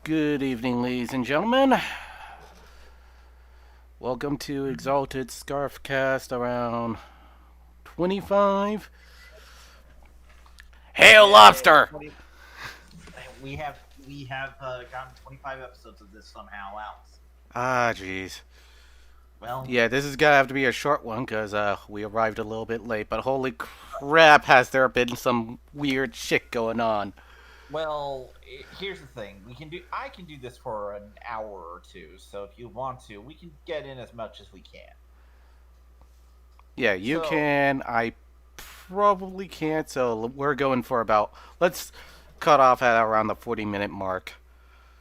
Good evening, ladies and gentlemen. Welcome to Exalted Scarfcast around 25. Hail, Yay! Lobster! 20, we have gotten 25 episodes of this somehow out. Ah, jeez. Well, Yeah, this is gonna have to be a short one because we arrived a little bit late, but holy crap, has there been some weird shit going on. here's the thing. I can do this for an hour or two. So if you want to, we can get in as much as we can. Yeah, you So, can. I probably can't, so we're going for about. Let's cut off at around the 40-minute mark.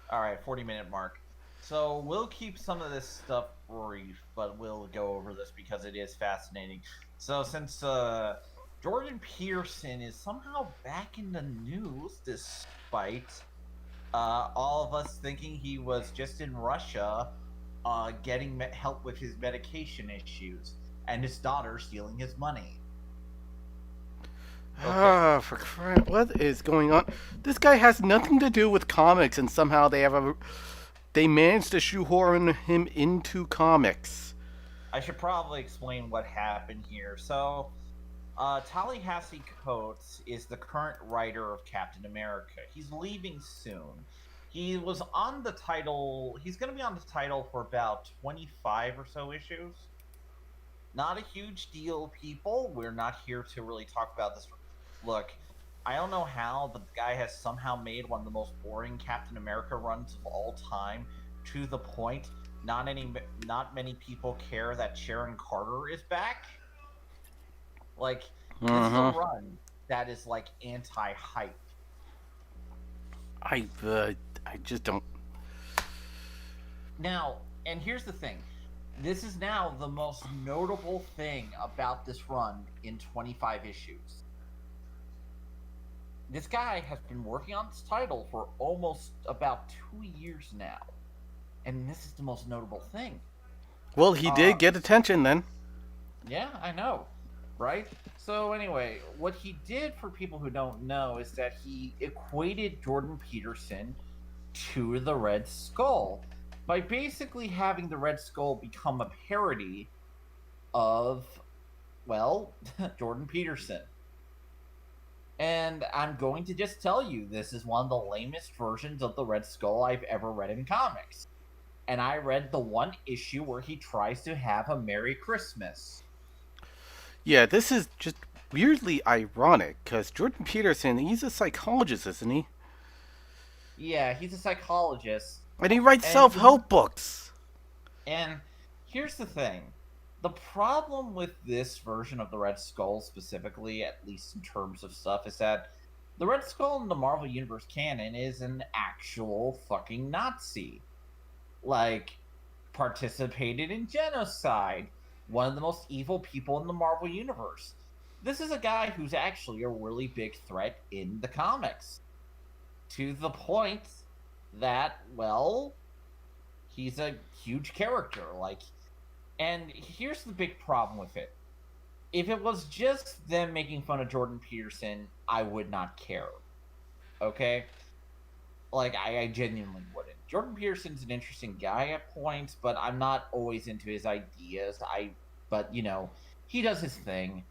all right, 40-minute mark. So we'll keep some of this stuff brief, but we'll go over this because it is fascinating. So since Jordan Peterson is somehow back in the news, despite all of us thinking he was just in Russia, getting help with his medication issues, and his daughter stealing his money. Okay, Ah, for crap! What is going on? This guy has nothing to do with comics, and somehow they managed to shoehorn him into comics. I should probably explain what happened here. So, Ta-Nehisi Coates is the current writer of Captain America. He's leaving soon. He was on the title. He's going to be on the title for about 25 or so issues. Not a huge deal, people. We're not here to really talk about this. Look, I don't know how the guy has somehow made one of the most boring Captain America runs of all time, to the point not many people care that Sharon Carter is back. Like, this is a Uh huh. run that is like anti-hype. I uh, I just don't. Now, and here's the thing. This is now the most notable thing about this run in 25 issues. This guy has been working on this title for almost about 2 years now, and this is the most notable thing. Well, he Uh, did get attention then. yeah, I know, right? So anyway, what he did for people who don't know is that he equated Jordan Peterson to the Red Skull by basically having the Red Skull become a parody of, well, Jordan Peterson. And I'm going to just tell you, this is one of the lamest versions of the Red Skull I've ever read in comics. And I read the one issue where he tries to have a Merry Christmas. Yeah, this is just weirdly ironic because Jordan Peterson, he's a psychologist, isn't he? Yeah, he's a psychologist, And he writes and self-help books. and here's the thing. The problem with this version of the Red Skull specifically, at least in terms of stuff, is that the Red Skull in the Marvel Universe canon is an actual fucking Nazi. Like, participated in genocide, one of the most evil people in the Marvel Universe. This is a guy who's actually a really big threat in the comics. To the point that, well, he's a huge character. Like, and here's the big problem with it. If it was just them making fun of Jordan Peterson, I would not care. Okay? Like, I genuinely wouldn't. Jordan Peterson's an interesting guy at points, but I'm not always into his ideas. But he does his thing.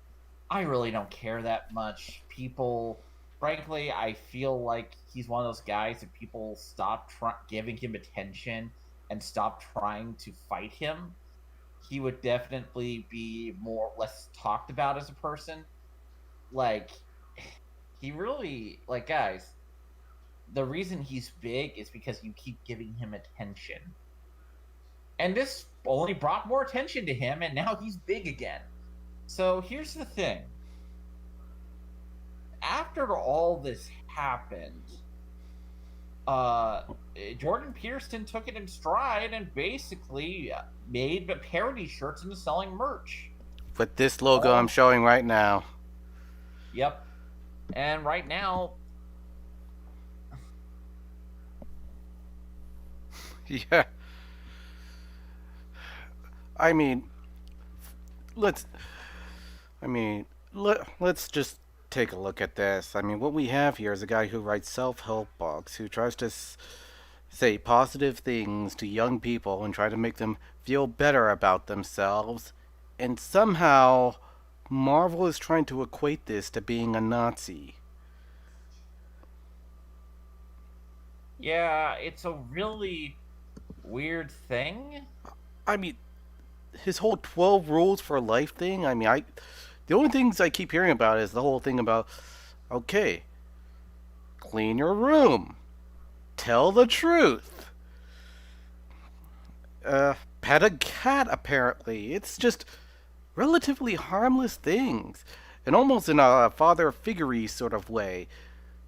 I really don't care that much. People, frankly, I feel like he's one of those guys. If people stop giving him attention and stop trying to fight him, he would definitely be more less talked about as a person. Like, he really, like, guys, the reason he's big is because you keep giving him attention. And this only brought more attention to him, and now he's big again. So here's the thing. After all this happened, uh, Jordan Peterson took it in stride and basically made parody shirts into selling merch. With this logo I'm All, showing right now. yep. And right now, Yeah. I mean, let's I mean, let's just take a look at this. I mean, what we have here is a guy who writes self-help books, who tries to say positive things to young people and try to make them feel better about themselves, and somehow Marvel is trying to equate this to being a Nazi. Yeah, it's a really weird thing. I mean, his whole 12 rules for life thing, the only things I keep hearing about is the whole thing about, okay, clean your room, tell the truth, pet a cat, apparently. It's just relatively harmless things, and almost in a father figure sort of way.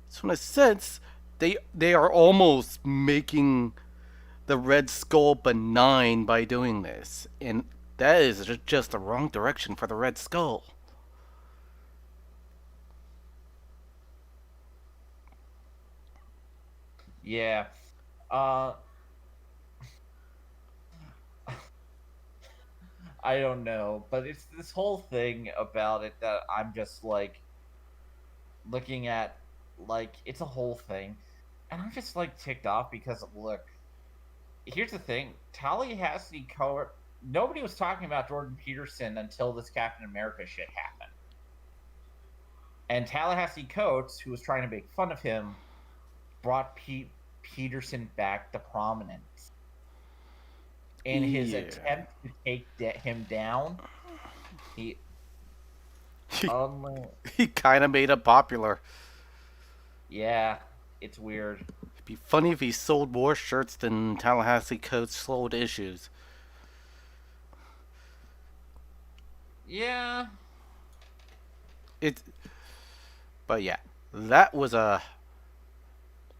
So in a sense, they are almost making the Red Skull benign by doing this, and that is just the wrong direction for the Red Skull. Yeah. Uh I don't know, but it's this whole thing about it that I'm just like looking at, like it's a whole thing, and I'm just like ticked off because look, here's the thing: Tallahassee cover. Nobody was talking about Jordan Peterson until this Captain America shit happened, and Tallahassee Coates, who was trying to make fun of him, brought Peterson back to prominence in his Yeah. attempt to take him down. He He, um he kind of made it popular. yeah, it's weird. It'd be funny if he sold more shirts than Tallahassee Coats sold issues. Yeah. It, but yeah, that was a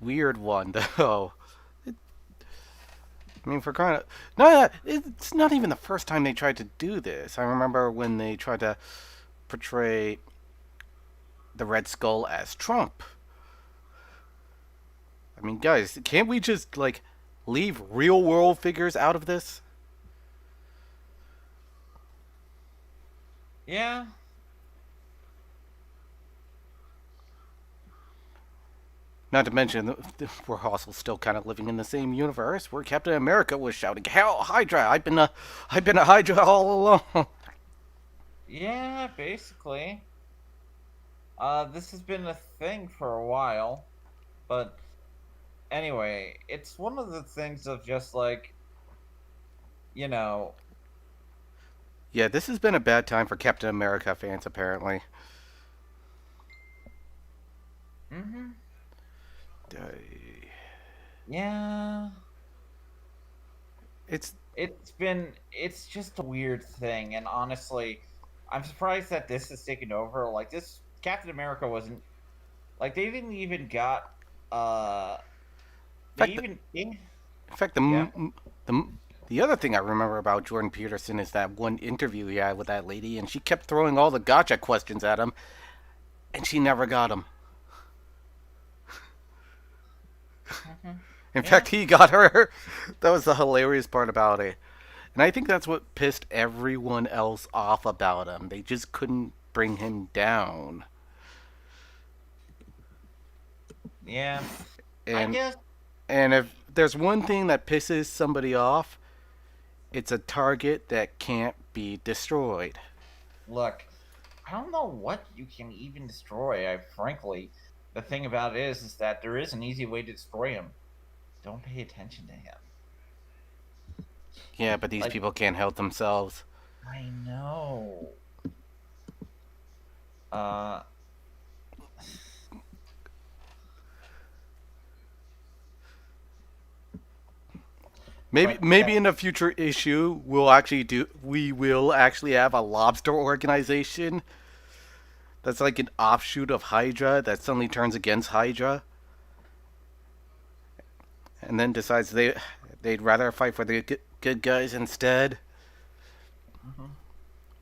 weird one though. I mean, for crying out, no, it's not even the first time they tried to do this. I remember when they tried to portray the Red Skull as Trump. I mean, guys, can't we just like leave real world figures out of this? Yeah. Not to mention, we're also still kind of living in the same universe where Captain America was shouting, "Hell, Hydra! I've been a Hydra all along." Yeah, basically. This has been a thing for a while, but anyway, it's one of the things of just like, you know, Yeah, this has been a bad time for Captain America fans, apparently. hmm Uh, yeah, It's it's just a weird thing, and honestly, I'm surprised that this has taken over. Like this, Captain America wasn't like they didn't even got uh in they fact, even in fact, yeah. the the other thing I remember about Jordan Peterson is that one interview he had with that lady, and she kept throwing all the gotcha questions at him, and she never got him. hmm In Yeah. fact, he got her. That was the hilarious part about it. And I think that's what pissed everyone else off about him. They just couldn't bring him down. Yeah. I And guess and if there's one thing that pisses somebody off, it's a target that can't be destroyed. look, I don't know what you can even destroy. I frankly, the thing about it is that there is an easy way to destroy him. Don't pay attention to him. Yeah, but these Like people can't help themselves. I know. Uh, but Maybe in a future issue we will actually have a lobster organization that's like an offshoot of Hydra that suddenly turns against Hydra and then decides they'd rather fight for the good guys instead. mhm.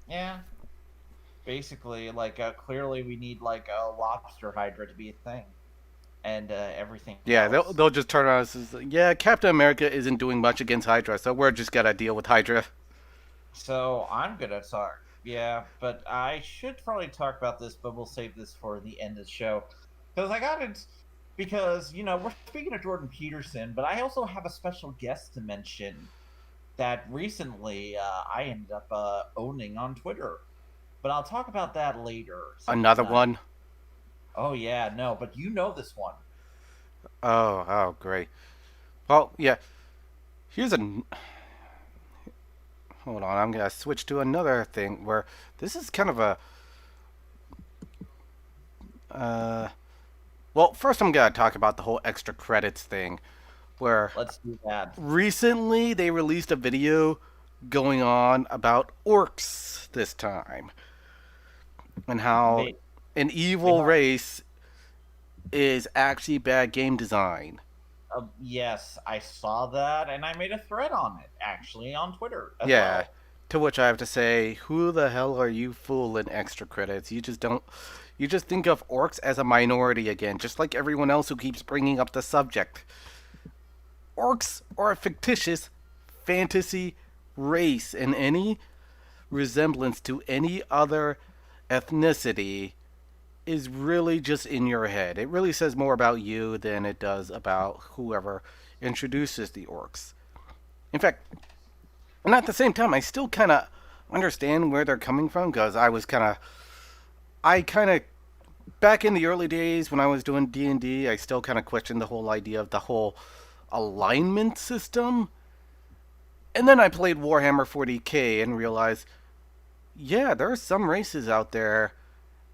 Yeah, basically, like clearly we need like a lobster hydra to be a thing, and everything Yeah, else. they'll just turn on us as yeah, Captain America isn't doing much against Hydra, so we're just gotta deal with Hydra. So I'm gonna talk. Yeah, but I should probably talk about this, but we'll save this for the end of the show because I got it. because we're speaking of Jordan Peterson, but I also have a special guest to mention that recently I ended up owning on Twitter. But I'll talk about that later Another sometime. one? Oh yeah, no, but you know this one. Oh, great. Well, yeah. Here's a. Hold on, I'm gonna switch to another thing where this is kind of a. Uh, well, first I'm gonna talk about the whole extra credits thing, where Let's do that. recently they released a video going on about orcs this time, and how They an they evil are race is actually bad game design. yes, I saw that, and I made a thread on it actually on Twitter as Yeah. well. To which I have to say, who the hell are you fooling extra credits? You just don't. You just think of orcs as a minority again, just like everyone else who keeps bringing up the subject. Orcs are a fictitious fantasy race, and any resemblance to any other ethnicity is really just in your head. It really says more about you than it does about whoever introduces the orcs. In fact, and at the same time, I still kind of understand where they're coming from because I kind of, back in the early days when I was doing D&D, I still kind of questioned the whole idea of the whole alignment system. And then I played Warhammer 40K and realized, yeah, there are some races out there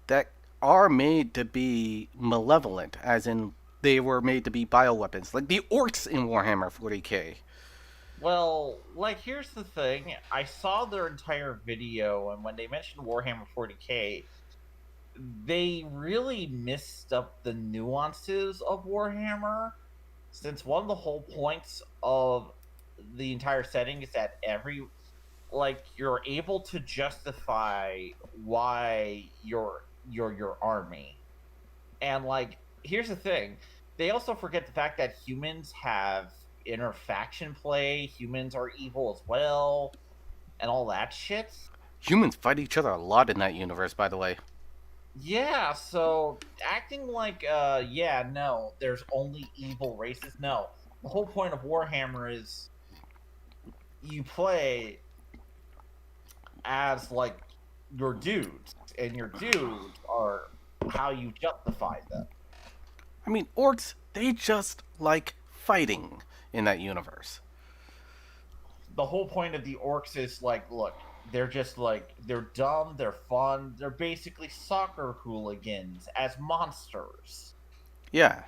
that are made to be malevolent, as in they were made to be bioweapons, like the orcs in Warhammer 40K. Well, like here's the thing. I saw their entire video, and when they mentioned Warhammer 40K, they really missed up the nuances of Warhammer. Since one of the whole points of the entire setting is that you're able to justify why your army. And here's the thing. They also forget the fact that humans have inner faction play, humans are evil as well, and all that shit. Humans fight each other a lot in that universe, by the way. Yeah, so acting like yeah, no, there's only evil races. No. The whole point of Warhammer is you play as your dudes, and your dudes are how you justify them. I mean, orcs, they just like fighting in that universe. The whole point of the orcs is look, they're just they're dumb, they're fun, they're basically soccer hooligans as monsters. Yeah.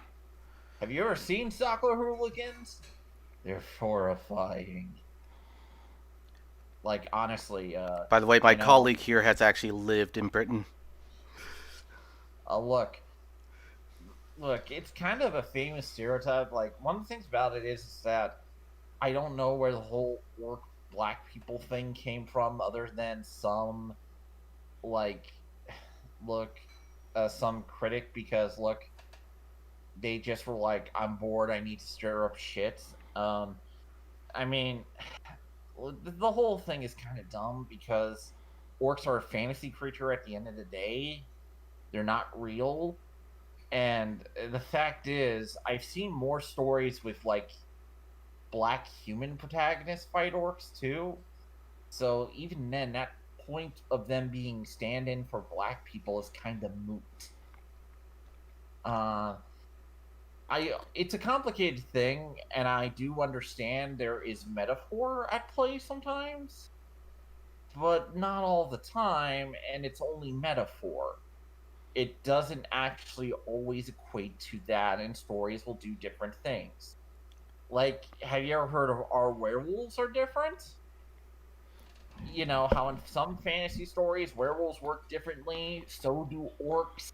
Have you ever seen soccer hooligans? They're horrifying. Like honestly, By the way, my you know, colleague here has actually lived in Britain. look, it's kind of a famous stereotype. Like one of the things about it is that I don't know where the whole orc black people thing came from, other than some like look some critic, because look, they just were like, I'm bored, I need to stir up shit. I mean, the whole thing is kind of dumb because orcs are a fantasy creature at the end of the day. They're not real. And the fact is, I've seen more stories with black human protagonists fight orcs too. So even then, that point of them being stand-in for black people is kind of moot. Uh, it's a complicated thing, and I do understand there is metaphor at play sometimes, but not all the time, and it's only metaphor. It doesn't actually always equate to that, and stories will do different things. Like, have you ever heard of our werewolves are different? You know how in some fantasy stories werewolves work differently, so do orcs.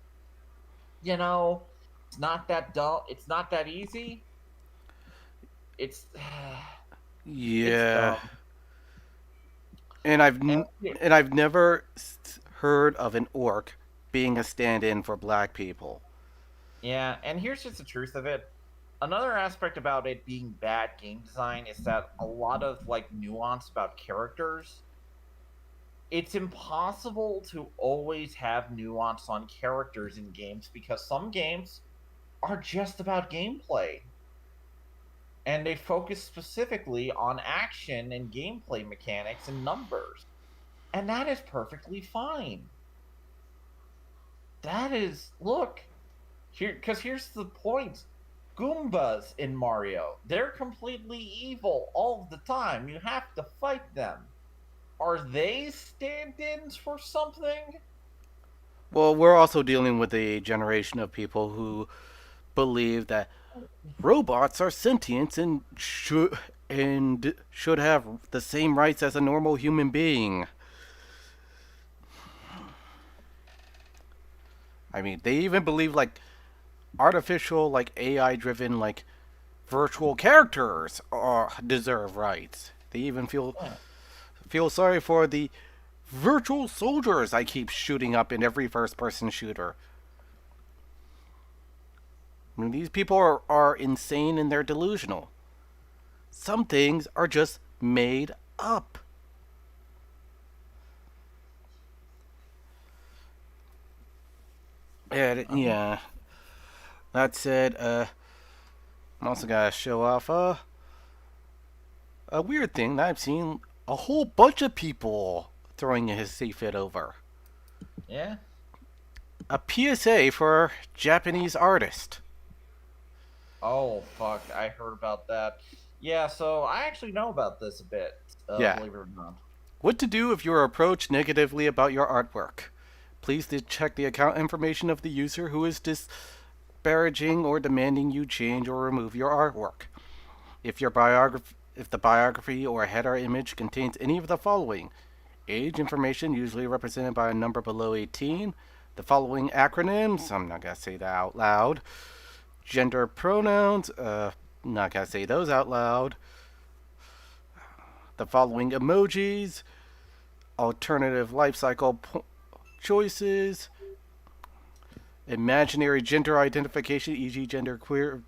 You know, it's not that dumb. It's not that easy. It's it's Yeah. dumb. And And yeah, I've never heard of an orc being a stand-in for black people. yeah, and here's just the truth of it. Another aspect about it being bad game design is that a lot of nuance about characters. It's impossible to always have nuance on characters in games because some games are just about gameplay. And they focus specifically on action and gameplay mechanics and numbers. And that is perfectly fine. That is, look, here, because here's the point. Goombas in Mario, they're completely evil all the time. You have to fight them. Are they stand-ins for something? Well, we're also dealing with a generation of people who believe that robots are sentient and should have the same rights as a normal human being. I mean, they even believe like artificial, like AI driven, like virtual characters deserve rights. They even Yeah. feel sorry for the virtual soldiers I keep shooting up in every first person shooter. I mean, these people are insane and they're delusional. Some things are just made up. And Um, yeah, that said, I'm also gotta show off a weird thing that I've seen a whole bunch of people throwing his see fit over. yeah. A PSA for Japanese artist. Oh fuck, I heard about that. Yeah, so I actually know about this a bit. Yeah. Believe it or not. What to do if you are approached negatively about your artwork. Please check the account information of the user who is disparaging or demanding you change or remove your artwork. If the biography or header image contains any of the following: age information usually represented by a number below 18, the following acronyms, I'm not going to say that out loud, gender pronouns, not going to say those out loud, the following emojis, alternative life cycle choices, imaginary gender identification, e.g., gender queer,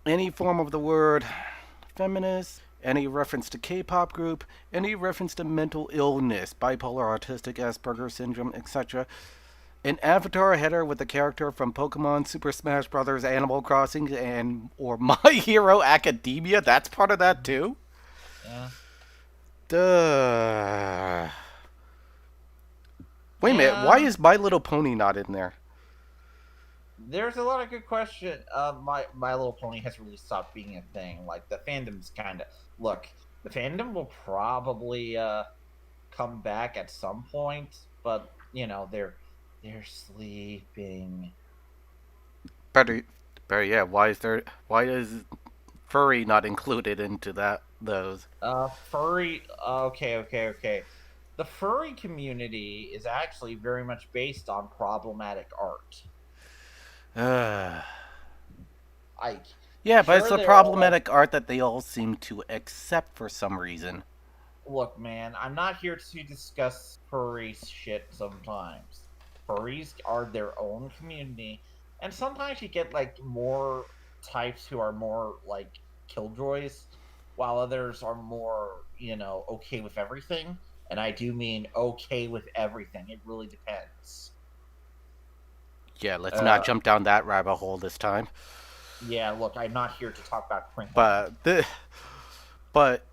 any form of the word feminist, any reference to K-pop group, any reference to mental illness, bipolar, autistic, Asperger syndrome, etc. An avatar header with a character from Pokemon, Super Smash Bros., Animal Crossing, and or My Hero Academia. That's part of that too. Yeah. Duh. Wait a minute. Why Yeah. is My Little Pony not in there? There's a lot of good question. My Little Pony has really stopped being a thing. Like the fandom's kind of look. The fandom will probably come back at some point, but they're sleeping. Better, better. Yeah. Why is there? Why is furry not included into that? Those. Furry. Okay. The furry community is actually very much based on problematic art. Uh, Like, yeah, but it's sure, the they're all like, problematic art that they all seem to accept for some reason. look, man, I'm not here to discuss furry shit sometimes. Furries are their own community, and sometimes you get like more types who are more like killjoys, while others are more, okay with everything. And I do mean okay with everything. It really depends. Yeah, let's not Uh, jump down that rabbit hole this time. yeah, look, I'm not here to talk about crinkling. But but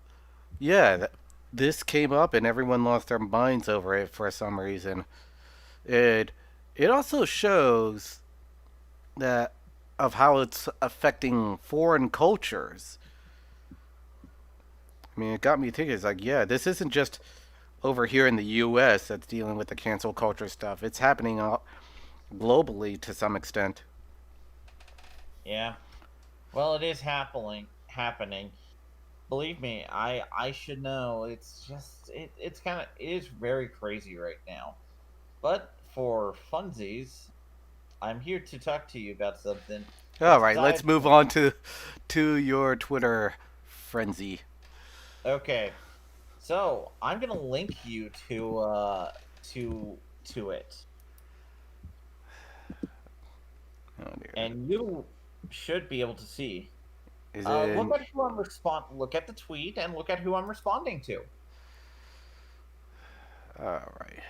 yeah, this came up and everyone lost their minds over it for some reason. It it also shows that of how it's affecting foreign cultures. I mean, it got me thinking. It's like, yeah, this isn't just over here in the U.S. that's dealing with the cancel culture stuff. It's happening globally to some extent. Yeah. Well, it is happening. Believe me, I should know. It's just it's kind of it is very crazy right now. But for funsies, I'm here to talk to you about something. All Let's right, let's dive move in. on to your Twitter frenzy. Okay. So, I'm going to link you to it. Oh dear. And you should be able to see. Is it? Look at the tweet and look at who I'm responding to. All right.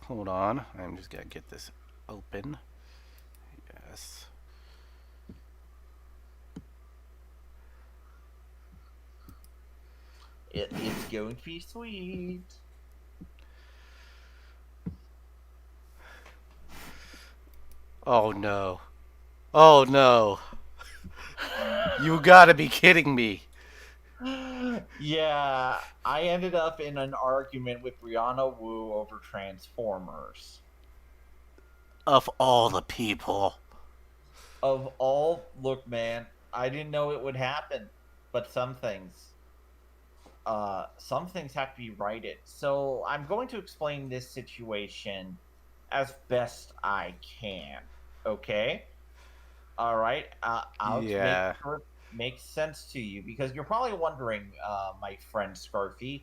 Hold on. I'm just gonna get this open. Yes. It's going to be sweet. Oh no. Oh no. You gotta be kidding me. Yeah, I ended up in an argument with Brianna Wu over Transformers. Of all the people. Of all, look, man, I didn't know it would happen, but some things have to be righted. So I'm going to explain this situation as best I can. Okay, all right. I'll make Yeah. sure it makes sense to you because you're probably wondering, my friend Scarfy,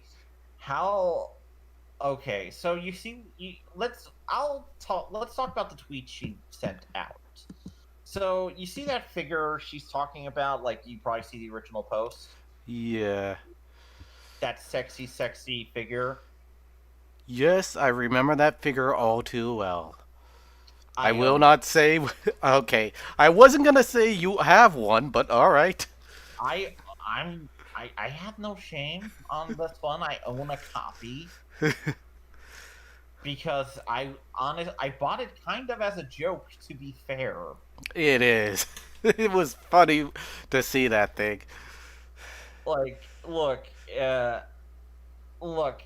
how. Okay, so you see, Let's talk about the tweet she sent out. So you see that figure she's talking about? Like you probably see the original post. Yeah. That sexy figure. Yes, I remember that figure all too well. I I will own it. not say. Okay. I wasn't gonna say you have one, but alright. I I have no shame on this one. I own a copy because I bought it kind of as a joke. To be fair, It is. It was funny to see that thing. like uh, look.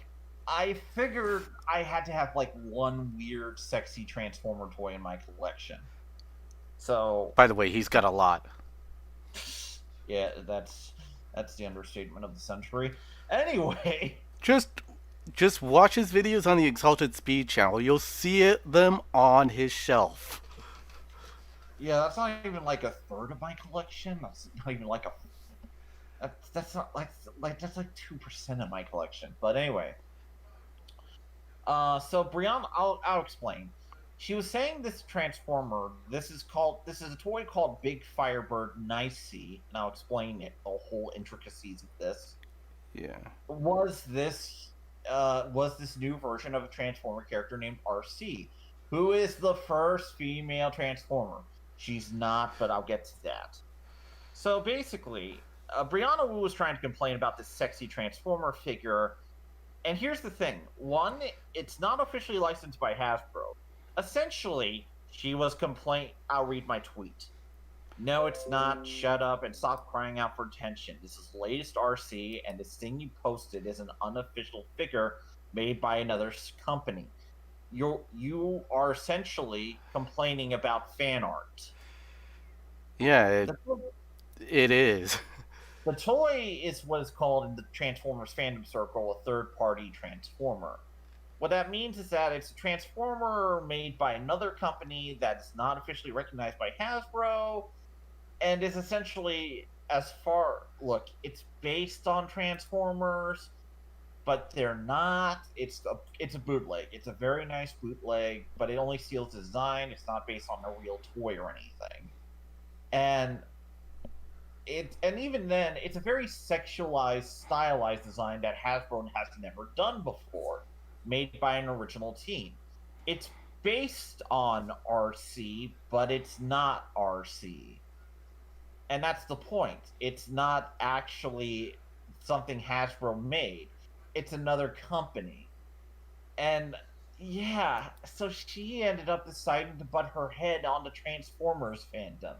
I figured I had to have like one weird, sexy Transformer toy in my collection. So By the way, he's got a lot. yeah, that's the understatement of the century. Anyway, Just just watch his videos on the Exalted Speed channel. You'll see them on his shelf. yeah, that's not even like a third of my collection. That's not even like a that's not like that's like 2% of my collection. But anyway, so Brianna, I'll explain. She was saying this transformer. This is a toy called Big Firebird Nicey, and I'll explain it the whole intricacies of this. Yeah. Was this was this new version of a Transformer character named RC, who is the first female Transformer. She's not, but I'll get to that. So basically, Brianna Wu was trying to complain about this sexy Transformer figure. And here's the thing: one, it's not officially licensed by Hasbro. Essentially, she was complain. I'll read my tweet. No, it's not. Shut up and stop crying out for attention. This is the latest RC, and this thing you posted is an unofficial figure made by another company. You are essentially complaining about fan art. Yeah, The, it is. the toy is what is called in the Transformers fandom circle a third-party Transformer. What that means is that it's a Transformer made by another company that's not officially recognized by Hasbro, and is essentially as far look it's based on Transformers, but they're not. It's a bootleg. It's a very nice bootleg, but it only steals design. It's not based on a real toy or anything. And even then it's a very sexualized, stylized design that Hasbro has never done before, made by an original team. It's based on RC, but it's not RC, and that's the point. It's not actually something Hasbro made. It's another company. And yeah, so she ended up deciding to butt her head on the Transformers fandom.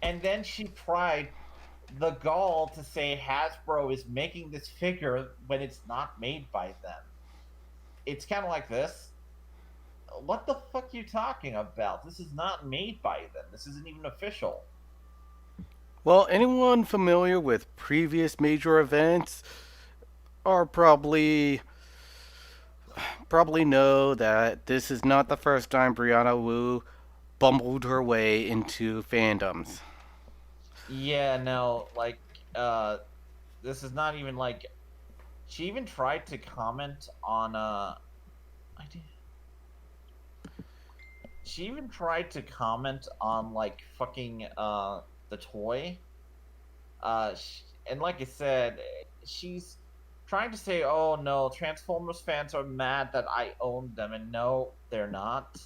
And then she tried the gall to say Hasbro is making this figure when it's not made by them. It's kind of like this. What the fuck are you talking about? This is not made by them. This isn't even official. Well, anyone familiar with previous major events are probably know that this is not the first time Brianna Wu bumbled her way into fandoms. Yeah, no, uh this is not even like she even tried to comment on I did, she even tried to comment on like fucking the toy. And like I said, she's trying to say, "Oh no, Transformers fans are mad that I own them," and no, they're not.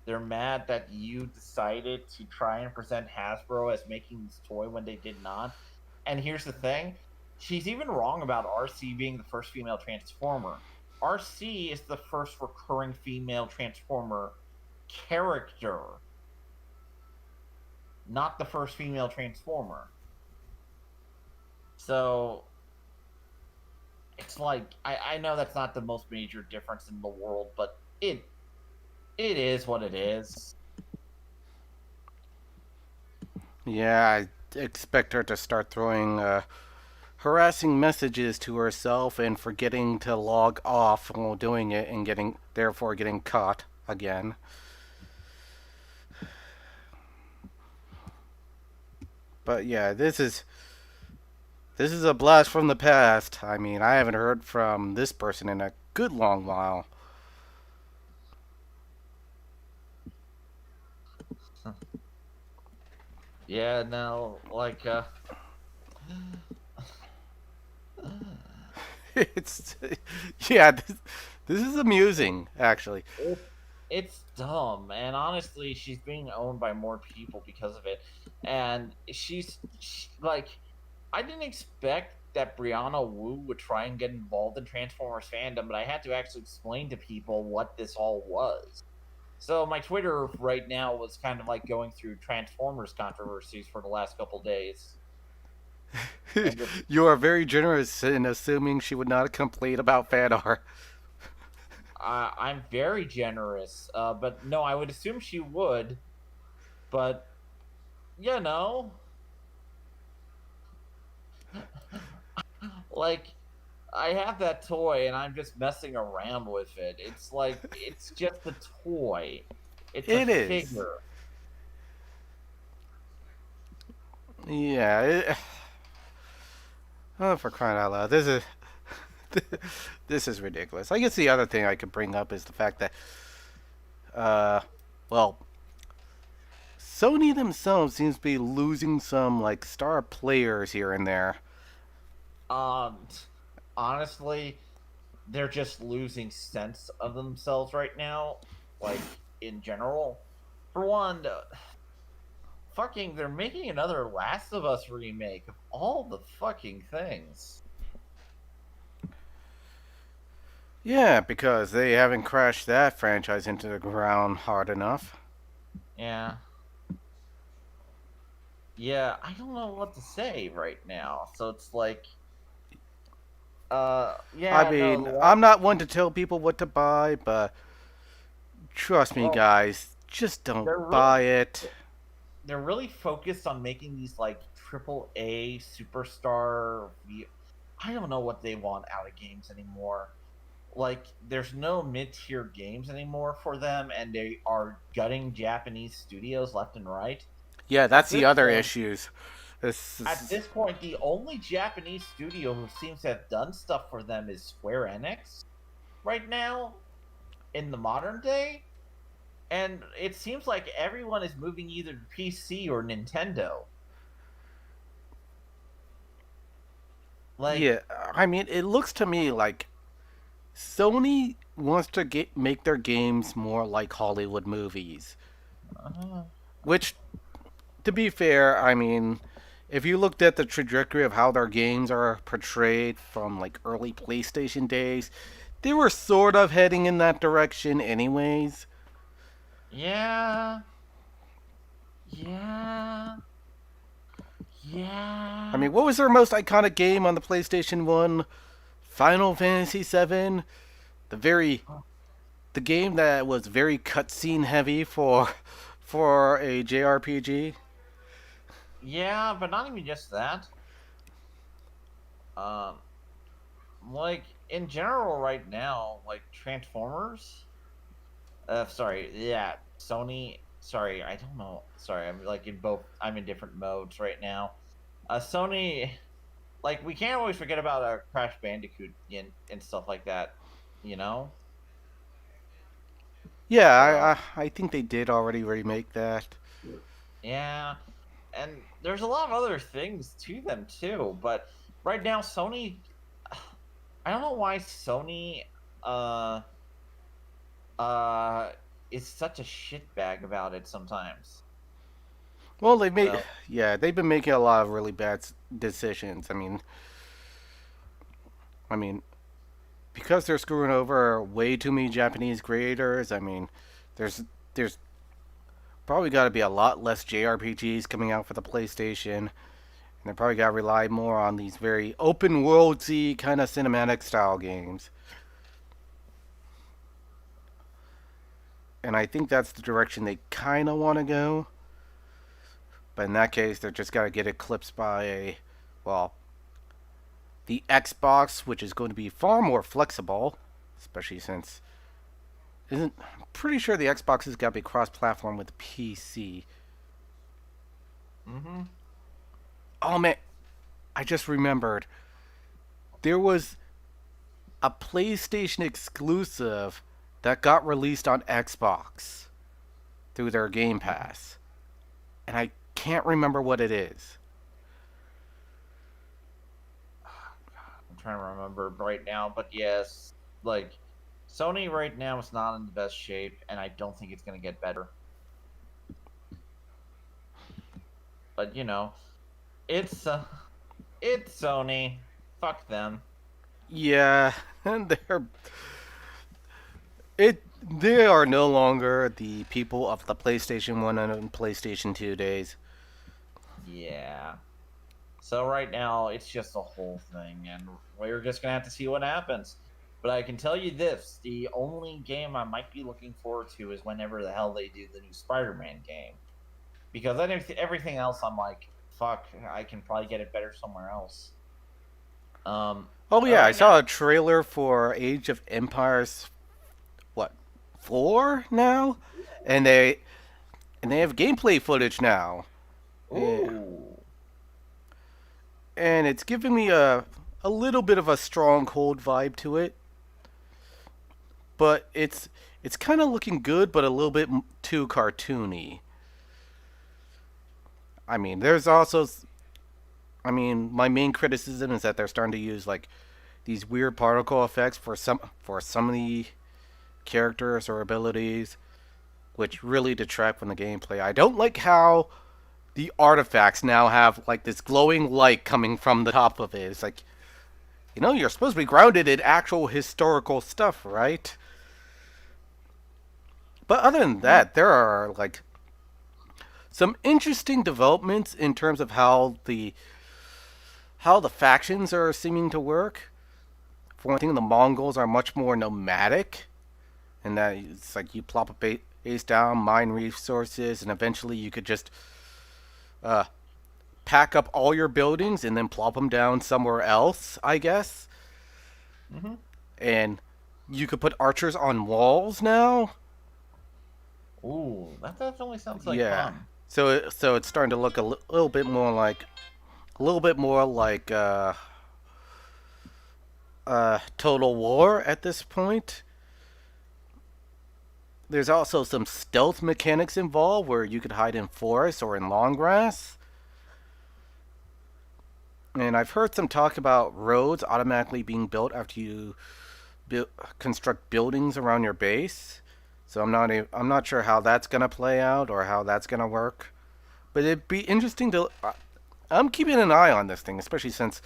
They're mad that you decided to try and present Hasbro as making this toy when they did not. And here's the thing, she's even wrong about RC being the first female Transformer. RC is the first recurring female Transformer character, not the first female Transformer. So it's like I know that's not the most major difference in the world, but it is what it is. Yeah, I expect her to start throwing harassing messages to herself and forgetting to log off while doing it and getting caught again. But yeah, this is a blast from the past. I mean, I haven't heard from this person in a good long while. Yeah, no, like It's yeah, this is amusing actually. it's dumb, and honestly, she's being owned by more people because of it. And like, I didn't expect that Brianna Wu would try and get involved in Transformers fandom, but I had to actually explain to people what this all was. So my Twitter right now was kind of like going through Transformers controversies for the last couple days, and just You are very generous in assuming she would not complain about fan art. I'm very generous. But no, I would assume she would. But you know, like I have that toy and I'm just messing around with it. It's like it's just a toy. It's a It is. figure. Yeah. Oh, for crying out loud! This is this is ridiculous. I guess the other thing I could bring up is the fact that, uh, well, Sony themselves seems to be losing some like star players here and there. Um, honestly, they're just losing sense of themselves right now. Like in general, for one, fucking, they're making another Last of Us remake of all the fucking things. Yeah, because they haven't crashed that franchise into the ground hard enough. Yeah. Yeah, I don't know what to say right now. So it's like, I yeah, no, mean, I'm not one to tell people what to buy, but trust me, well, guys, just don't they're really buy it. they're really focused on making these like triple A superstar. I don't know what they want out of games anymore. Like, there's no mid tier games anymore for them, and they are gutting Japanese studios left and right. Yeah, At that's the this other point, issues. This at is, this point, the only Japanese studio who seems to have done stuff for them is Square Enix right now in the modern day. And it seems like everyone is moving either to PC or Nintendo. Like, yeah, I mean, it looks to me like Sony wants to make their games more like Hollywood movies. uh, Which, to be fair, I mean, if you looked at the trajectory of how their games are portrayed from like early PlayStation days, they were sort of heading in that direction, anyways. yeah, yeah, I yeah. mean, what was their most iconic game on the PlayStation 1? Final Fantasy 7? The very the game that was very cutscene heavy for a JRPG. Yeah, but not even just that. Um, like in general, right now, like Transformers. Sorry, yeah, Sony. Sorry, I don't know. Sorry, I'm like in both. I'm in different modes right now. Sony, like we can't always forget about Crash Bandicoot and stuff like that. You know. Yeah, So I think they did already remake that. yeah, and there's a lot of other things to them too. But right now, Sony. I don't know why Sony uh uh is such a shitbag about it sometimes. Well, they made, So, yeah, they've been making a lot of really bad decisions. I mean, because they're screwing over way too many Japanese creators. There's there's probably got to be a lot less JRPGs coming out for the PlayStation, and they probably got to rely more on these very open worldsy kind of cinematic style games. And I think that's the direction they kind of want to go. But in that case, they're just got to get eclipsed by well, the Xbox, which is going to be far more flexible, especially since isn't. I'm pretty sure the Xbox has got to be cross-platform with the PC. hmm Oh man, I just remembered there was a PlayStation exclusive that got released on Xbox through their Game Pass, and I can't remember what it is. I'm trying to remember right now, but yes, like Sony right now is not in the best shape, and I don't think it's going to get better. But it's it's Sony. Fuck them. Yeah, and they are no longer the people of the PlayStation 1 and PlayStation 2 days. Yeah. So right now it's just a whole thing, and we're just gonna have to see what happens. But I can tell you this: the only game I might be looking forward to is whenever the hell they do the new Spider-Man game, because then everything else I'm like, fuck, I can probably get it better somewhere else. Um, Oh but yeah, I right now, saw a trailer for Age of Empires what 4 now, and they have gameplay footage now. Yeah. ooh, And it's giving me a little bit of a stronghold vibe to it, but it's kind of looking good, but a little bit too cartoony. There's also, my main criticism is that they're starting to use like these weird particle effects for some of the characters or abilities, which really detract from the gameplay. I don't like how the artifacts now have like this glowing light coming from the top of it. It's like, you're supposed to be grounded in actual historical stuff, right? But other than hmm, that, there are like some interesting developments in terms of how the factions are seeming to work. For one thing, the Mongols are much more nomadic, and that it's like you plop a base down, mine resources, and eventually you could just uh, pack up all your buildings and then plop them down somewhere else, I guess. hmm, And you could put archers on walls now. ooh, that definitely sounds like Yeah. fun. So it's starting to look little bit more like a little bit more like Total War at this point. There's also some stealth mechanics involved where you could hide in forests or in long grass. And I've heard some talk about roads automatically being built after you construct buildings around your base. So I'm not sure how that's gonna play out or how that's gonna work. But it'd be interesting to. I'm keeping an eye on this thing, especially since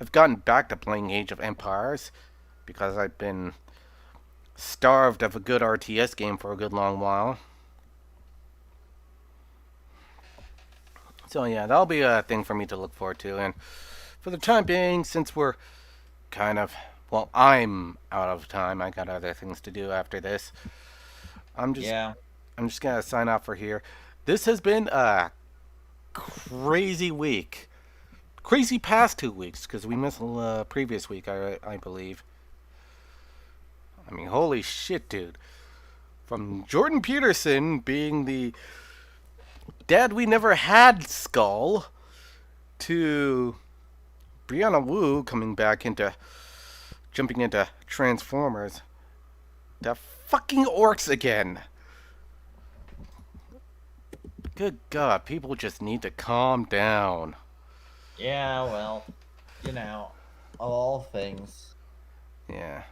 I've gotten back to playing Age of Empires because I've been starved of a good RTS game for a good long while. So yeah, that'll be a thing for me to look forward to. And for the time being, since we're kind of I'm out of time. I got other things to do after this. I'm just Yeah. I'm just gonna sign off for here. This has been a crazy week, crazy past 2 weeks because we missed the previous week. I believe. Holy shit, dude! From Jordan Peterson being the dad we never had skull to Brianna Wu coming back into jumping into Transformers. The fucking orcs again. Good God, people just need to calm down. Yeah, well, of all things. Yeah.